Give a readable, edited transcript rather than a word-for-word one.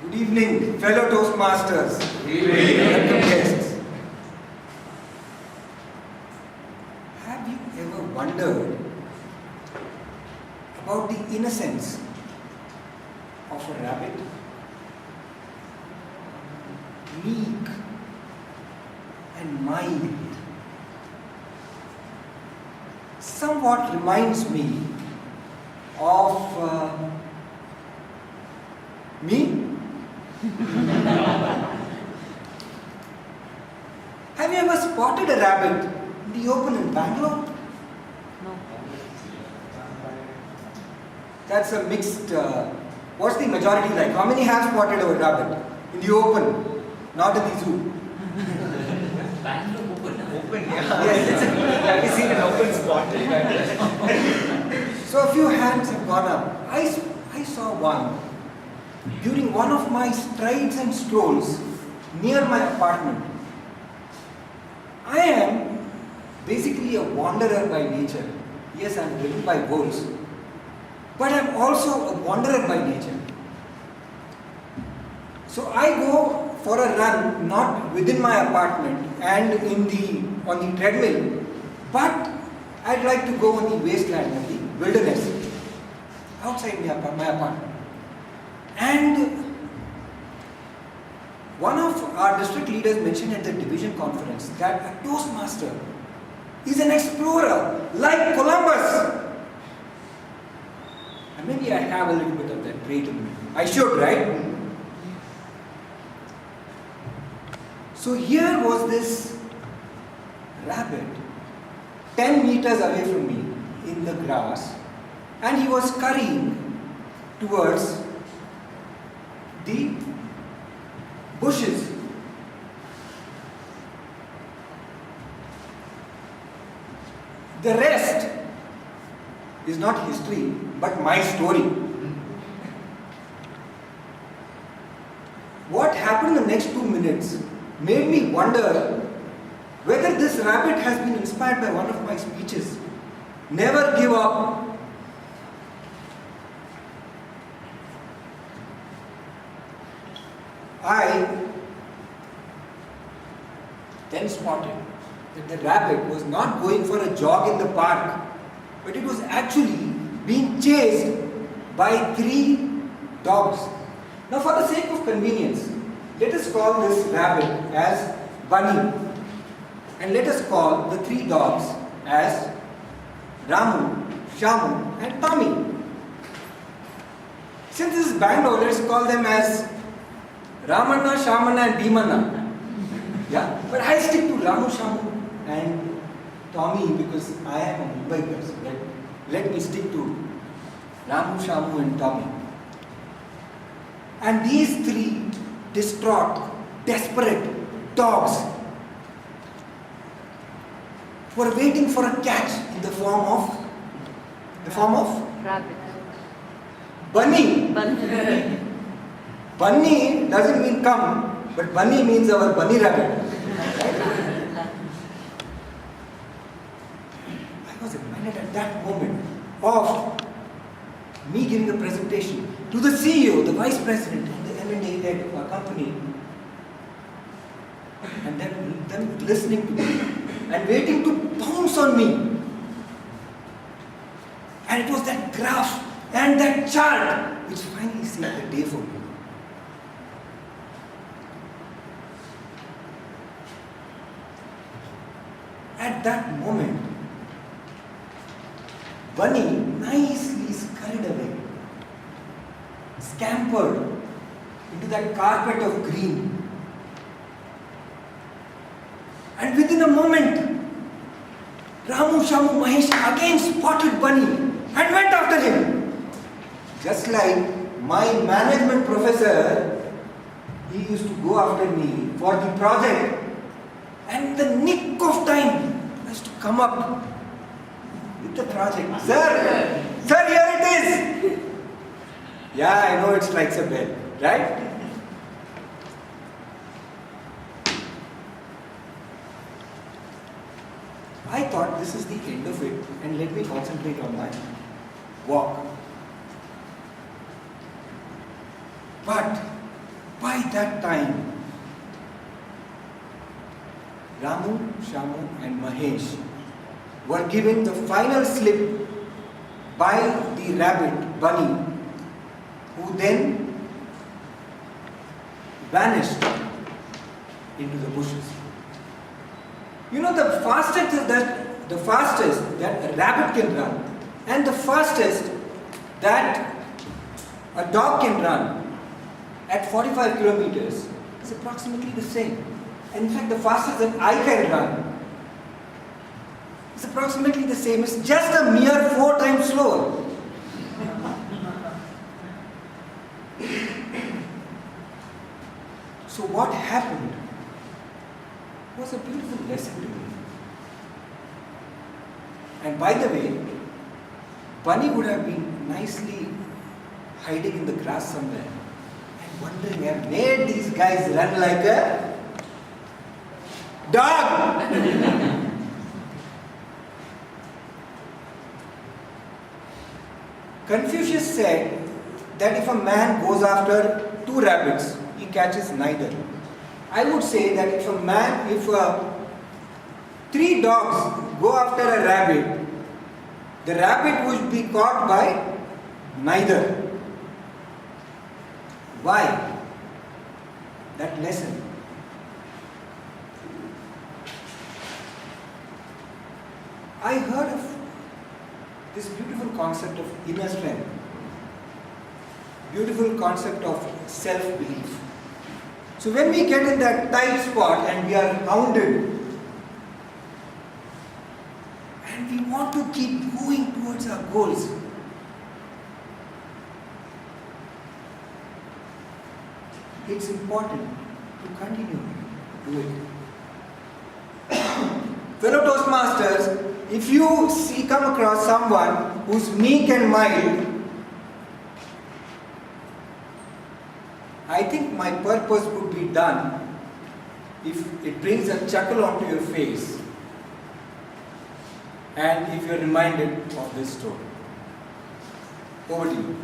Good evening, fellow Toastmasters. Good evening. Welcome guests. Have you ever wondered about the innocence of a rabbit? Meek and mild. Somewhat reminds me of me. Have you ever spotted a rabbit in the open in Bangalore? No. That's a mixed. What's the majority like? How many have spotted a rabbit in the open, not in the zoo? Bangalore open, Yes. Have you seen an open spot? So a few hands have gone up. I saw one during one of my strides and strolls near my apartment. I am basically a wanderer by nature. Yes, I am driven by goals, but I am also a wanderer by nature. So I go for a run, not within my apartment and on the treadmill, but I'd like to go on the wasteland, on the wilderness, outside my apartment. And one of our district leaders mentioned at the division conference that a Toastmaster is an explorer like Columbus. And maybe I have a little bit of that trait in me. I should, right? So here was this rabbit 10 meters away from me in the grass, and he was scurrying towards the bushes. The rest is not history, but my story. What happened in the next 2 minutes made me wonder whether this rabbit has been inspired by one of my speeches. Never give up. I then spotted that the rabbit was not going for a jog in the park, but it was actually being chased by 3 dogs. Now, for the sake of convenience, let us call this rabbit as Bunny, and let us call the 3 dogs as Ramu, Shamu and Tommy. Since this is Bangalore, let's call them as Ramanna, Shamana and Bhimana. Yeah, but I stick to Ramu, Shamu and Tommy because I am a Mumbai person. Let me stick to Ramu, Shamu and Tommy. And these 3 distraught, desperate dogs were waiting for a catch in the form of Rabbit. Bunny. Bunny. Bunny doesn't mean come, but Bunny means our bunny rabbit. I was reminded at that moment of me giving a presentation to the CEO, the vice president, and the M&A head of our company, and then them listening to me and waiting to pounce on me. And it was that graph and that chart which finally saved the day for me. At that moment, Bunny nicely scurried away, scampered into that carpet of green. And within a moment, Ramu, Shamu, Mahesh again spotted Bunny and went after him. Just like my management professor, he used to go after me for the project. And the nick of time was to come up with the project. Sir, here it is. Yeah, I know it strikes a bell, right? I thought this is the end of it and let me concentrate on my walk. But By that time, Ramu, Shamu and Mahesh were given the final slip by the rabbit, Bunny, who then vanished into the bushes. You know, the fastest that a rabbit can run and the fastest that a dog can run at 45 kilometers is approximately the same. In fact, the fastest that I can run is approximately the same. It's just a mere 4 times slower. So what happened was a beautiful lesson to me. And by the way, Bunny would have been nicely hiding in the grass somewhere and wondering, I've made these guys run like a dog. Confucius said that if a man goes after 2 rabbits, he catches neither. I would say that if 3 dogs go after a rabbit, the rabbit would be caught by neither. Why? That lesson. I heard of this beautiful concept of inner strength, beautiful concept of self-belief. So when we get in that tight spot and we are hounded and we want to keep going towards our goals, it's important to continue to do it. Fellow Toastmasters, if you come across someone who's meek and mild, I think my purpose would be done if it brings a chuckle onto your face and if you're reminded of this story. Over to you.